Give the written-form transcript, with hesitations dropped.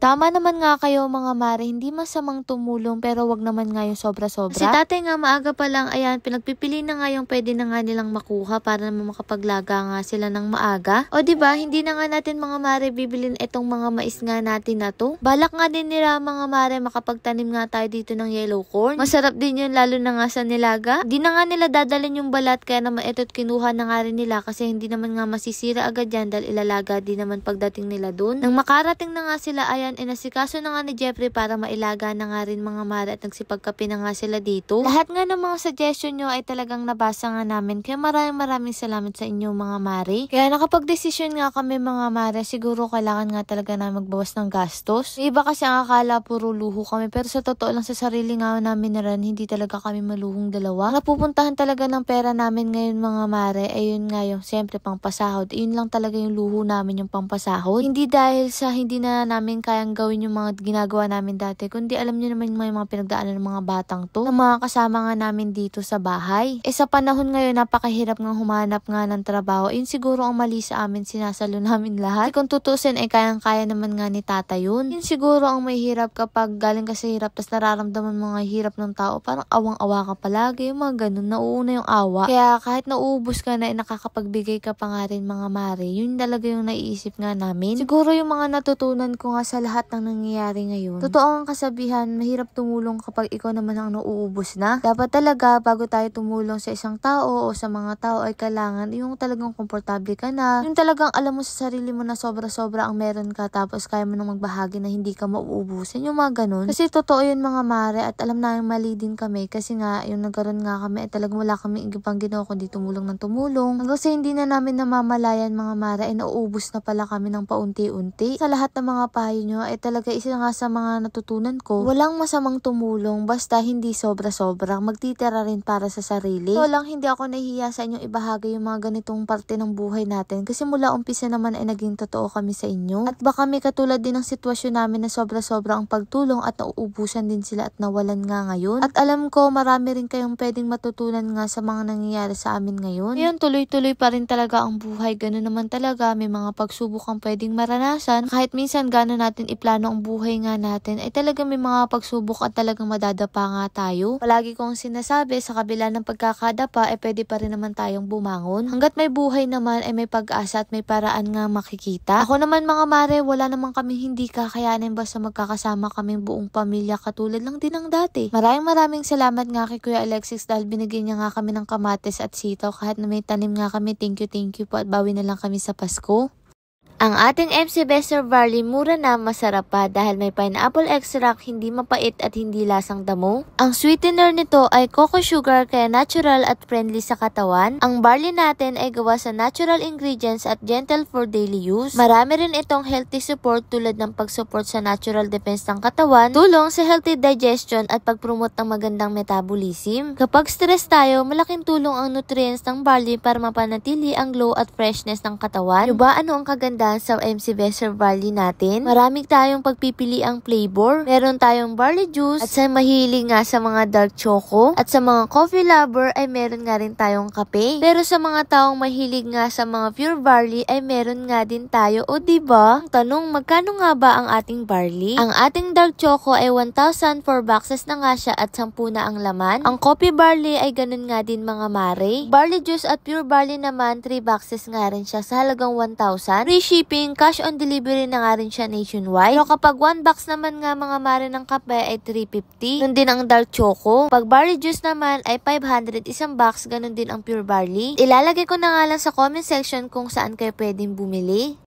Tama naman nga kayo mga mare, hindi masamang tumulong pero wag naman nga yung sobra-sobra. Kasi tatay nga maaga pa lang, ayan, pinagpipili na nga yung pwede na nga nilang makuha para naman makapaglaga nga sila ng maaga. O diba, hindi na nga natin mga mare bibilin itong mga mais nga natin na to. Balak nga din nila mga mare makapagtanim nga tayo dito ng yellow corn. Masarap din yun lalo na nga sa nilaga. Di na nga nila dadalhin yung balat kaya naman ito't kinuha na nga rin nila kasi hindi naman nga masisira agad yan dahil ilalaga din naman pagdating nila dun. Nang makarating na nga sila, ayan, inasikaso na nga ni Jeffrey para mailaga na nga rin mga mare at nagsipagkape na nga sila dito. Lahat nga ng mga suggestion nyo ay talagang nabasa nga namin kaya maraming salamat sa inyo mga mare. Kaya nakapag-desisyon nga kami mga mare, siguro kailangan nga talaga na magbawas ng gastos. Yung iba kasi ang akala puro luho kami pero sa totoo lang sa sarili nga namin na rin, hindi talaga kami maluhong dalawa. Napupuntahan talaga ng pera namin ngayon mga mare, ayun nga yung siyempre pangpasahod. Yun lang talaga yung luho namin, yung pangpasahod. Hindi dahil sa hindi na namin kayang gawin yung mga ginagawa namin dati, kundi alam niyo naman yung mga pinagdaanan ng mga batang to, ng mga kasama nga namin dito sa bahay. Sa panahon ngayon, napakahirap nga humanap nga ng trabaho. Yun siguro ang mali sa amin, sinasalo namin lahat. Kung tutusin, kayang-kaya naman nga ni tata yun. Yun siguro ang may hirap kapag galing ka sa hirap, tas nararamdaman mo nga hirap ng tao, parang awang-awa ka palagi, yung mga ganun, nauuna yung awa. Kaya kahit nauubos ka na, nakakapagbigay ka pa nga rin mga mare, yun talaga yung naiisip nga namin. Siguro yung mga natutunan ko nga sa lahat ng nangyayari ngayon, totoo ang kasabihan, mahirap tumulong kapag ikaw naman ang nauubos na. Dapat talaga, bago tayo tumulong sa isang tao o sa mga tao, ay kailangan yung talagang komportable ka na, yung talagang alam mo sa sarili mo na sobra-sobra ang meron ka, tapos kaya mo nang magbahagi na hindi ka mauubusin, yung mga ganun. Kasi totoo yun mga mare, at alam na yung mali din kami, kasi nga yung nagkaroon nga kami, at talagang wala kami ibang ginawa kundi tumulong ng tumulong. Hanggang sa hindi na namin namamalayan mga mare, ay nauubos na pala kami ng paunti-unti. Sa lahat ng mga payo nyo, ay talaga isa nga sa mga natutunan ko, walang masamang tumulong, basta hindi sobra-sobra, magtitira rin para sa sarili. So lang, hindi ako nahihiya sa inyong ibahagi yung mga ganitong parte ng buhay natin, kasi mula umpisa naman ay naging totoo kami sa inyo. At baka may katulad din ng sitwasyon namin na sobra-sobra ang pagtulong at nauubusan din sila at nawalan nga ngayon. At alam ko, marami rin kayong pwedeng matutunan nga sa mga nangyayari sa amin ngayon. Ngayon, tuloy-tuloy pa rin talaga ang buhay. Ganun naman talaga, may mga pagsubok ang pwedeng maranasan. Kahit minsan gano'n natin iplano ang buhay nga natin, ay talaga may mga pagsubok at talagang madadapa nga tayo. Palagi kong sinasabi, sa kabila ng pagkakadapa, ay pwede pa rin naman tayong bumangon. Hanggat may buhay naman, ay may pag-asa at may paraan nga makikita. Ako naman mga mare, wala naman kami hindi kakayanin basta magkakasama kaming buong pamilya, katulad lang din ng dati. Maraming salamat nga kay Kuya Alexis dahil binigyan niya nga kami ng kamatis at sitaw, kahit na may tanim nga kami. Thank you po, at bawi na lang kami sa Pasko. Ang ating MC Bester Barley, mura na, masarap pa dahil may pineapple extract, hindi mapait at hindi lasang damo. Ang sweetener nito ay cocoa sugar kaya natural at friendly sa katawan. Ang barley natin ay gawa sa natural ingredients at gentle for daily use. Marami rin itong healthy support tulad ng pag-support sa natural defense ng katawan, tulong sa healthy digestion at pag-promote ng magandang metabolism. Kapag stress tayo, malaking tulong ang nutrients ng barley para mapanatili ang glow at freshness ng katawan. Diba ano ang kaganda sa MC Bester Barley natin? Maraming tayong pagpipili ang flavor. Meron tayong barley juice, at sa mahilig nga sa mga dark choco, at sa mga coffee lover ay meron nga rin tayong kape. Pero sa mga taong mahilig nga sa mga pure barley ay meron nga din tayo, o diba? Ang tanong, magkano nga ba ang ating barley? Ang ating dark choco ay 1,000, 4 boxes na nga siya at 10 na ang laman. Ang coffee barley ay ganun nga din mga mare. Barley juice at pure barley naman, 3 boxes nga rin siya sa halagang 1,000. Free shipping, cash on delivery na nga rin siya nationwide. Pero kapag 1 box naman nga mga mare ng kape ay 350. Nun din ang dark choco. Pag barley juice naman ay 500 isang box, ganun din ang pure barley. Ilalagay ko na nga lang sa comment section kung saan kayo pwedeng bumili.